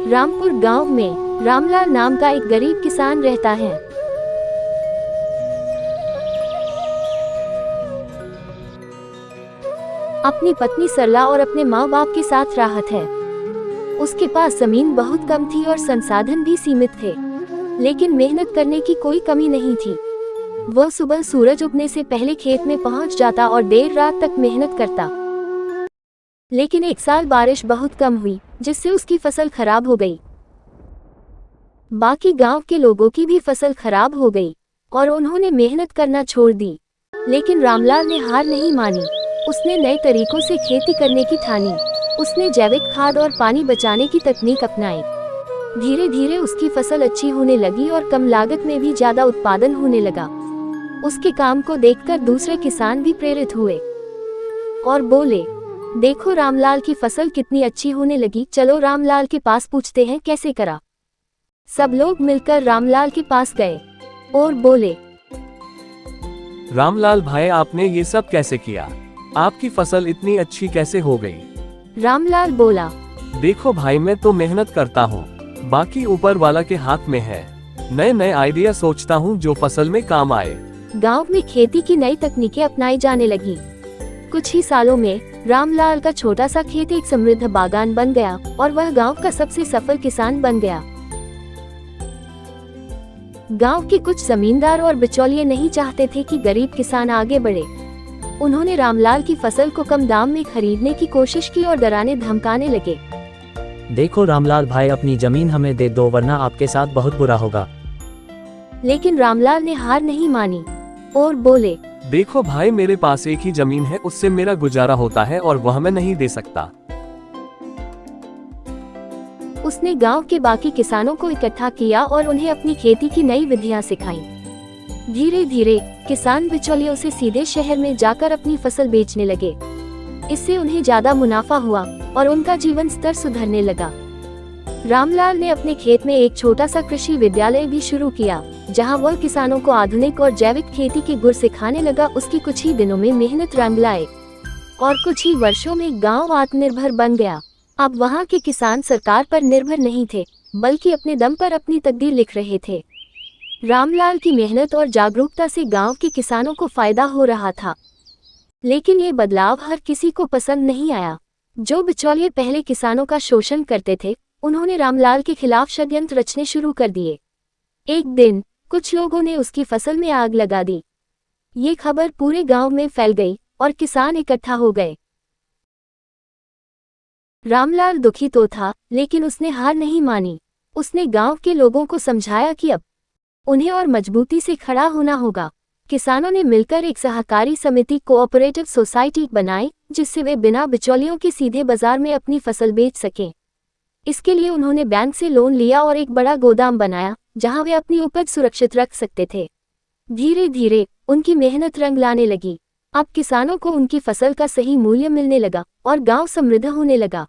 रामपुर गांव में रामलाल नाम का एक गरीब किसान रहता है। अपनी पत्नी सरला और अपने माँ बाप के साथ राहत है। उसके पास जमीन बहुत कम थी और संसाधन भी सीमित थे, लेकिन मेहनत करने की कोई कमी नहीं थी। वह सुबह सूरज उगने से पहले खेत में पहुंच जाता और देर रात तक मेहनत करता। लेकिन एक साल बारिश बहुत कम हुई, जिससे उसकी फसल खराब हो गई। बाकी गांव के लोगों की भी फसल खराब हो गई और उन्होंने मेहनत करना छोड़ दी। लेकिन रामलाल ने हार नहीं मानी। उसने नए तरीकों से खेती करने की ठानी। उसने जैविक खाद और पानी बचाने की तकनीक अपनाई। धीरे धीरे उसकी फसल अच्छी होने लगी और कम लागत में भी ज्यादा उत्पादन होने लगा। उसके काम को देखकर दूसरे किसान भी प्रेरित हुए और बोले, देखो रामलाल की फसल कितनी अच्छी होने लगी, चलो रामलाल के पास पूछते हैं कैसे करा। सब लोग मिलकर रामलाल के पास गए और बोले, रामलाल भाई, आपने ये सब कैसे किया? आपकी फसल इतनी अच्छी कैसे हो गई? रामलाल बोला, देखो भाई, मैं तो मेहनत करता हूँ, बाकी ऊपर वाला के हाथ में है। नए नए आइडिया सोचता हूँ जो फसल में काम आए। गांव में खेती की नई तकनीकें अपनाई जाने लगी। कुछ ही सालों में रामलाल का छोटा सा खेत एक समृद्ध बागान बन गया और वह गांव का सबसे सफल किसान बन गया। गांव के कुछ जमींदार और बिचौलिए नहीं चाहते थे कि गरीब किसान आगे बढ़े। उन्होंने रामलाल की फसल को कम दाम में खरीदने की कोशिश की और डराने धमकाने लगे। देखो रामलाल भाई, अपनी जमीन हमें दे दो वरना आपके साथ बहुत बुरा होगा। लेकिन रामलाल ने हार नहीं मानी और बोले, देखो भाई, मेरे पास एक ही जमीन है, उससे मेरा गुजारा होता है और वह मैं नहीं दे सकता। उसने गांव के बाकी किसानों को इकट्ठा किया और उन्हें अपनी खेती की नई विधियां सिखाई। धीरे धीरे किसान बिचौलियों से सीधे शहर में जाकर अपनी फसल बेचने लगे। इससे उन्हें ज्यादा मुनाफा हुआ और उनका जीवन स्तर सुधरने लगा। रामलाल ने अपने खेत में एक छोटा सा कृषि विद्यालय भी शुरू किया, जहां वह किसानों को आधुनिक और जैविक खेती के गुर सिखाने लगा। उसकी कुछ ही दिनों में मेहनत रंग लाए और कुछ ही वर्षों में गांव आत्मनिर्भर बन गया। अब वहां के किसान सरकार पर निर्भर नहीं थे, बल्कि अपने दम पर अपनी तकदीर लिख रहे थे। रामलाल की मेहनत और जागरूकता से गांव के किसानों को फायदा हो रहा था। लेकिन ये बदलाव हर किसी को पसंद नहीं आया। जो बिचौलिए पहले किसानों का शोषण करते थे, उन्होंने रामलाल के खिलाफ षड्यंत्र रचने शुरू कर दिए। एक दिन कुछ लोगों ने उसकी फसल में आग लगा दी। ये खबर पूरे गांव में फैल गई और किसान इकट्ठा हो गए। रामलाल दुखी तो था, लेकिन उसने हार नहीं मानी। उसने गांव के लोगों को समझाया कि अब उन्हें और मजबूती से खड़ा होना होगा। किसानों ने मिलकर एक सहकारी समिति कोऑपरेटिव सोसाइटी बनाई, जिससे वे बिना बिचौलियों के सीधे बाजार में अपनी फसल बेच सकें। इसके लिए उन्होंने बैंक से लोन लिया और एक बड़ा गोदाम बनाया, जहां वे अपनी उपज सुरक्षित रख सकते थे। धीरे धीरे उनकी मेहनत रंग लाने लगी। अब किसानों को उनकी फसल का सही मूल्य मिलने लगा और गांव समृद्ध होने लगा।